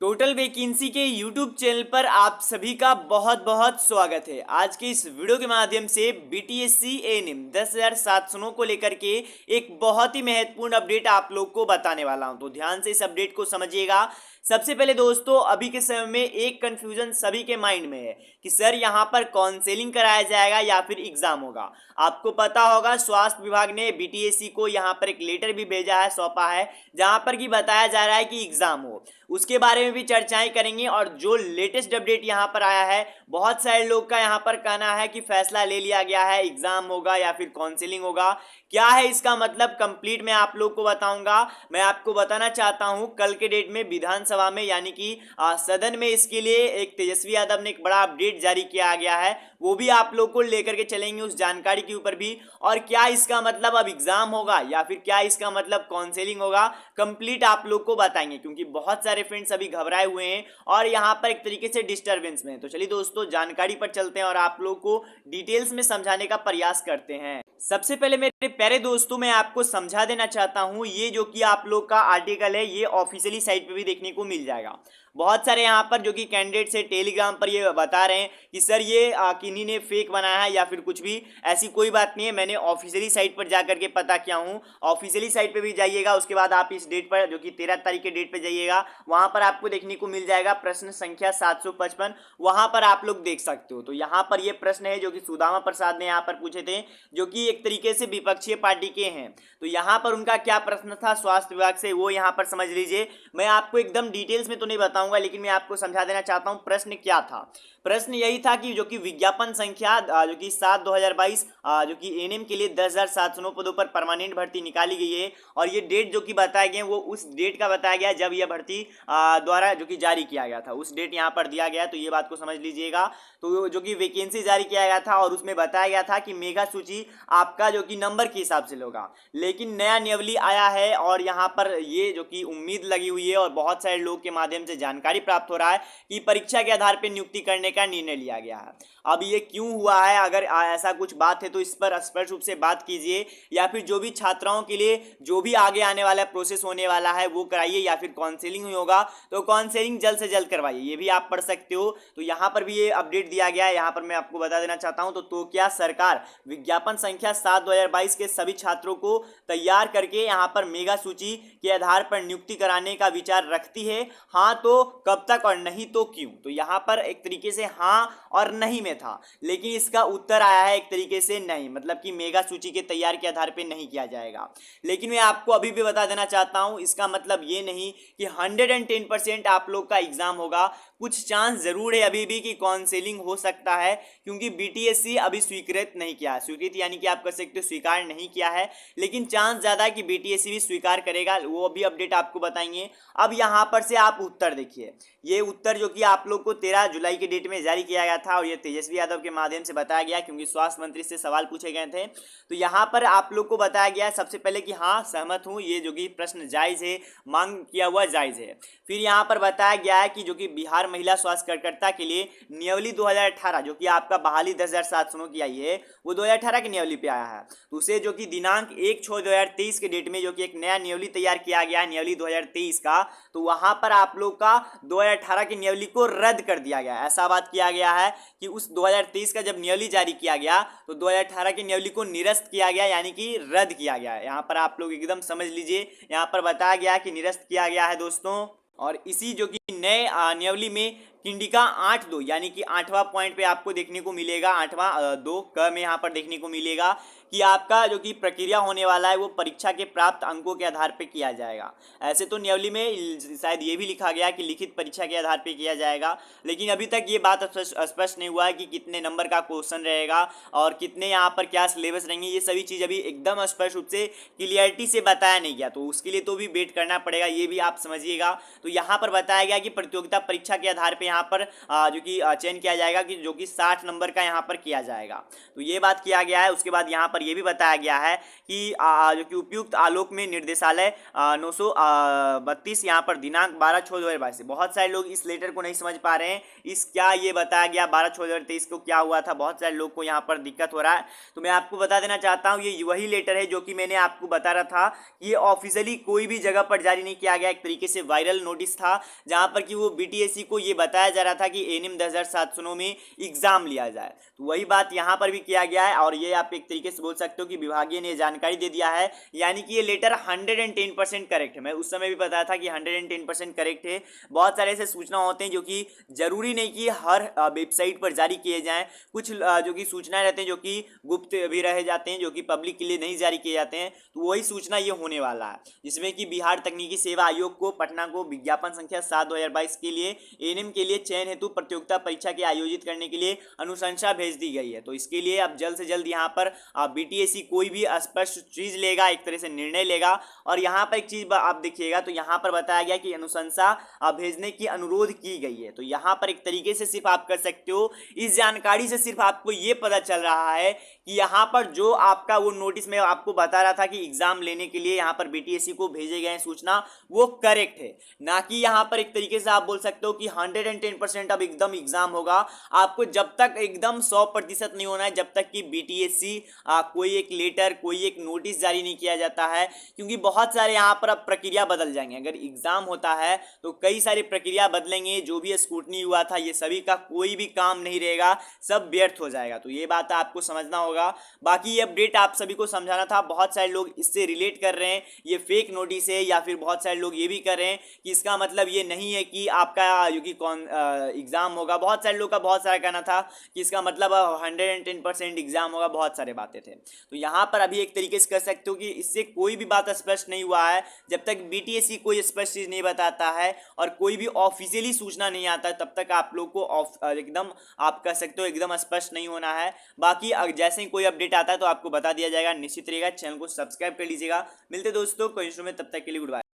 Total vacancy के YouTube channel पर आप सभी का बहुत बहुत स्वागत है। आज के इस वीडियो के माध्यम से बीटीएससी एएनएम 10,700 को लेकर के एक बहुत ही महत्वपूर्ण अपडेट आप लोग को बताने वाला हूं, तो ध्यान से इस अपडेट को समझिएगा। सबसे पहले दोस्तों, अभी के समय में एक कंफ्यूजन सभी के माइंड में है कि सर यहाँ पर काउंसलिंग कराया जाएगा या फिर एग्जाम होगा। आपको पता होगा स्वास्थ्य विभाग ने बीटीएससी को यहाँ पर एक लेटर भी भेजा है, सौंपा है, जहाँ पर कि बताया जा रहा है कि एग्जाम हो। उसके बारे में भी चर्चाएं करेंगे। और जो लेटेस्ट अपडेट यहाँ पर आया है, बहुत सारे लोग का यहाँ पर कहना है कि फैसला ले लिया गया है, एग्जाम होगा या फिर काउंसलिंग होगा। क्या है इसका मतलब कंप्लीट मैं आप लोग को बताऊंगा। मैं आपको बताना चाहता हूं, कल के डेट में विधानसभा में यानी कि सदन में इसके लिए एक तेजस्वी यादव ने एक बड़ा अपडेट जारी किया गया है, वो भी आप लोग को लेकर के चलेंगे उस जानकारी के ऊपर भी। और क्या इसका मतलब अब एग्जाम होगा या फिर क्या इसका मतलब काउंसलिंग होगा, कंप्लीट आप लोग को बताएंगे, क्योंकि बहुत सारे फ्रेंड्स अभी घबराए हुए हैं और यहाँ पर एक तरीके से डिस्टर्बेंस में। तो चलिए दोस्तों, जानकारी पर चलते हैं और आप लोग को डिटेल्स में समझाने का प्रयास करते हैं। सबसे पहले मेरे प्यारे दोस्तों, मैं आपको समझा देना चाहता हूं, ये जो कि आप लोग का आर्टिकल है ये ऑफिशियली साइट पे भी देखने को मिल जाएगा। बहुत सारे यहाँ पर जो कि कैंडिडेट्स है टेलीग्राम पर ये बता रहे हैं कि सर ये किन्हीं ने फेक बनाया है या फिर कुछ भी, ऐसी कोई बात नहीं है। मैंने ऑफिशियली साइट पर जाकर के पता किया हूँ। ऑफिशियली साइट पे भी जाइएगा, उसके बाद आप इस डेट पर जो कि 13 तारीख के डेट पे जाइएगा, वहां पर आपको देखने को मिल जाएगा प्रश्न संख्या 755, वहां पर आप लोग देख सकते हो। तो यहाँ पर ये प्रश्न है जो कि सुदामा प्रसाद ने यहाँ पर पूछे थे, जो कि एक तरीके से विपक्षीय पार्टी के हैं। तो यहाँ पर उनका क्या प्रश्न था स्वास्थ्य विभाग से, वो यहाँ पर समझ लीजिए। मैं आपको एकदम डिटेल्स में तो नहीं बताऊंगा, लेकिन मैं आपको समझा देना चाहता हूँ प्रश्न क्या था। प्रश्न यही था कि जो कि विज्ञापन संख्या जो कि 7/2022 जो कि एएनएम के लिए 10,709 पदों पर परमानेंट भर्ती निकाली गई है, और ये डेट जो कि बताया गया वो उस डेट का बताया गया जब यह भर्ती द्वारा जो कि जारी किया गया था, उस डेट यहाँ पर दिया गया। तो ये बात को समझ लीजिएगा। तो जो कि वैकेंसी जारी किया गया था और उसमें बताया गया था कि मेगा सूची आपका जो कि नंबर के हिसाब से होगा। लेकिन नया नियमावली आया है और यहाँ पर ये जो कि उम्मीद लगी हुई है और बहुत सारे लोग के माध्यम से जानकारी प्राप्त हो रहा है कि परीक्षा के आधार पर नियुक्ति करने का निर्णय लिया गया है। अब ये क्यों हुआ है, अगर ऐसा कुछ बात है तो इस पर स्पष्ट रूप से बात कीजिए, या फिर जो भी छात्राओं के लिए जो भी आगे आने वाला प्रोसेस होने वाला है वो कराइए, या फिर काउंसलिंग होगा तो काउंसलिंग जल्द से जल्द करवाइए, ये भी आप पढ़ सकते हो। तो यहाँ पर भी ये अपडेट दिया गया है, यहाँ पर मैं आपको बता देना चाहता हूँ। तो क्या सरकार विज्ञापन संख्या 7/2022 के सभी छात्रों को तैयार करके यहाँ पर मेगा सूची के आधार पर नियुक्ति कराने का विचार रखती है? हाँ तो कब तक और नहीं तो क्यों? तो यहाँ पर एक तरीके से हाँ और नहीं में था, लेकिन इसका उत्तर आया है एक तरीके से नहीं, मतलब कि मेगा सूची के तैयार के आधार पर नहीं किया जाएगा। लेकिन मैं आपको अभी भी बता देना चाहता हूं, इसका मतलब ये नहीं कि 110% आप लोग का एग्जाम होगा। कुछ चांस जरूर है अभी भी कि काउंसलिंग हो सकता है, क्योंकि बीटीएससी अभी स्वीकृत नहीं किया है। स्वीकृत यानी कि आप कह सकते हो स्वीकार नहीं किया है, लेकिन चांस ज्यादा है कि बीटीएससी भी स्वीकार करेगा, वो भी अपडेट आपको बताएंगे। अब यहाँ पर से आप उत्तर देखिए, ये उत्तर जो कि आप लोग को 13 जुलाई के डेट में जारी किया गया था और ये तेजस्वी यादव के माध्यम से बताया गया, क्योंकि स्वास्थ्य मंत्री से सवाल पूछे गए थे। तो यहाँ पर आप लोग को बताया गया है सबसे पहले कि हाँ सहमत हूँ, ये जो कि प्रश्न जायज है, मांग किया हुआ जायज है। फिर यहाँ पर बताया गया है कि जो कि बिहार महिला स्वास्थ्य कार्यकर्ता के लिए नियमावली 2018 जो कि आपका बहाली 10,700 की आई है, वो 2018 की नियमावली पे आया है। तो उसे जो कि दिनांक 1/6/2023 के डेट में जो कि एक नया नियमावली तैयार किया गया है, नियमावली 2023 का, तो वहां पर आप लोग का 2018 की नियमावली को रद्द कर दिया गया। ऐसा बात किया गया है कि उस 2023 का जब नियमावली जारी किया गया तो 2018 की नियमावली को निरस्त किया गया, यानी कि रद्द किया गया है। यहाँ पर आप लोग एकदम समझ लीजिए, यहाँ पर बताया गया है कि निरस्त किया गया है दोस्तों। और इसी जो कि नए नियमावली में किंडिका 8.2 यानी कि 8वां पॉइंट पे आपको देखने को मिलेगा, 8वां 2 क में यहाँ पर देखने को मिलेगा कि आपका जो कि प्रक्रिया होने वाला है वो परीक्षा के प्राप्त अंकों के आधार पे किया जाएगा। ऐसे तो नियमावली में शायद ये भी लिखा गया कि लिखित परीक्षा के आधार पे किया जाएगा, लेकिन अभी तक ये बात स्पष्ट नहीं हुआ है कि कितने नंबर का क्वेश्चन रहेगा और कितने यहाँ पर क्या सिलेबस रहेंगे। ये सभी चीज़ अभी एकदम स्पष्ट रूप से क्लियरिटी से बताया नहीं गया, तो उसके लिए तो भी वेट करना पड़ेगा, ये भी आप समझिएगा। तो यहाँ पर बताया गया कि प्रतियोगिता परीक्षा के आधार पर यहाँ पर जो कि चयन किया जाएगा कि जो कि 60 नंबर का यहाँ पर किया जाएगा। तो ये बात किया गया है। उसके बाद यहाँ पर ये भी बताया गया है कि जो कि उपयुक्त आलोक में निर्देशालय 932 यहाँ पर दिनांक 12/6/2022 से। बहुत सारे लोग इस लेटर को नहीं समझ पा रहे हैं, इस क्या ये बताया गया 12/6/2023 को क्या हुआ था, बहुत सारे लोग को यहाँ पर दिक्कत हो रहा है। तो मैं आपको बता देना चाहता हूँ ये वही लेटर है जो कि मैंने आपको बता रहा था, ये ऑफिशियली कोई भी जगह पर जारी नहीं किया गया, एक तरीके से वायरल नोटिस था जहां पर कि वो बीटीएससी को ये बताया जा रहा था कि एएनएम 10,709 में एग्जाम लिया जाए। तो वही बात यहां पर भी किया गया है और ये आप एक तरीके से बोल सकते हो कि विभागीय ने जानकारी दे दिया है, यानी कि ये लेटर 110% करेक्ट है। मैं उस समय भी बताया था कि 110% करेक्ट है। बहुत सारे ऐसे सूचना होते हैं जो कि जरूरी नहीं कि हर वेबसाइट पर जारी किए जाएं, कुछ जो कि सूचनाएं रहते हैं जो कि गुप्त भी रह जाते हैं, जो कि पब्लिक के लिए नहीं जारी किए जाते हैं। तो वही सूचना ये होने वाला है, जिसमें कि बिहार तकनीकी सेवा आयोग को पटना को विज्ञापन संख्या 7/2022 के लिए एएनएम के लिए चयन हेतु प्रतियोगिता परीक्षा के आयोजित करने के लिए अनुशंसा भेज दी गई है। तो इसके लिए अब जल्द से जल्द यहाँ पर बीटीएससी कोई भी स्पष्ट चीज लेगा, एक तरह से निर्णय लेगा। और यहाँ पर एक चीज आप देखिएगा तो यहाँ पर बताया गया कि अनुशंसा भेजने की अनुरोध की गई है। तो यहाँ पर एक तरीके से सिर्फ आप कर सकते हो, इस जानकारी से सिर्फ आपको ये पता चल रहा है कि यहाँ पर जो आपका वो नोटिस में आपको बता रहा था कि एग्जाम लेने के लिए यहाँ पर बीटीएससी को भेजे गए सूचना वो करेक्ट है, ना कि यहाँ पर एक तरीके से आप बोल सकते हो कि 110% अब एकदम एग्जाम होगा। आपको जब तक एकदम 100% नहीं होना है, जब तक कि बीटीएससी कोई एक लेटर कोई एक नोटिस जारी नहीं किया जाता है, क्योंकि बहुत सारे यहाँ पर अब प्रक्रिया बदल जाएंगे। अगर एग्जाम होता है तो कई सारी प्रक्रिया बदलेंगे, जो भी स्क्रूटनी हुआ था ये सभी का कोई भी काम नहीं रहेगा, सब व्यर्थ हो जाएगा। तो ये बात आपको समझना होगा। बाकी ये अपडेट आप सभी को समझाना था। बहुत सारे लोग इससे रिलेट कर रहे हैं ये फेक नोटिस है, या फिर बहुत सारे लोग ये भी कर रहे हैं कि इसका मतलब ये नहीं है कि आपका जो कि कौन एग्जाम होगा। बहुत सारे लोग का बहुत सारा कहना था कि इसका मतलब 110% एग्जाम होगा, बहुत सारे बातें थे। तो यहाँ पर अभी एक तरीके से कर सकते हो कि इससे कोई भी बात स्पष्ट नहीं हुआ है। जब तक बीटीएससी कोई स्पष्ट चीज नहीं बताता है और कोई भी ऑफिशियली सूचना नहीं आता है, तब तक आप लोग को एकदम आप कह सकते हो एकदम स्पष्ट नहीं होना है। बाकी जैसे ही कोई अपडेट आता है तो आपको बता दिया जाएगा। निश्चित रहेगा, चैनल को सब्सक्राइब कर लीजिएगा। मिलते दोस्तों कोई इशू में, तब तक के लिए गुड बाय।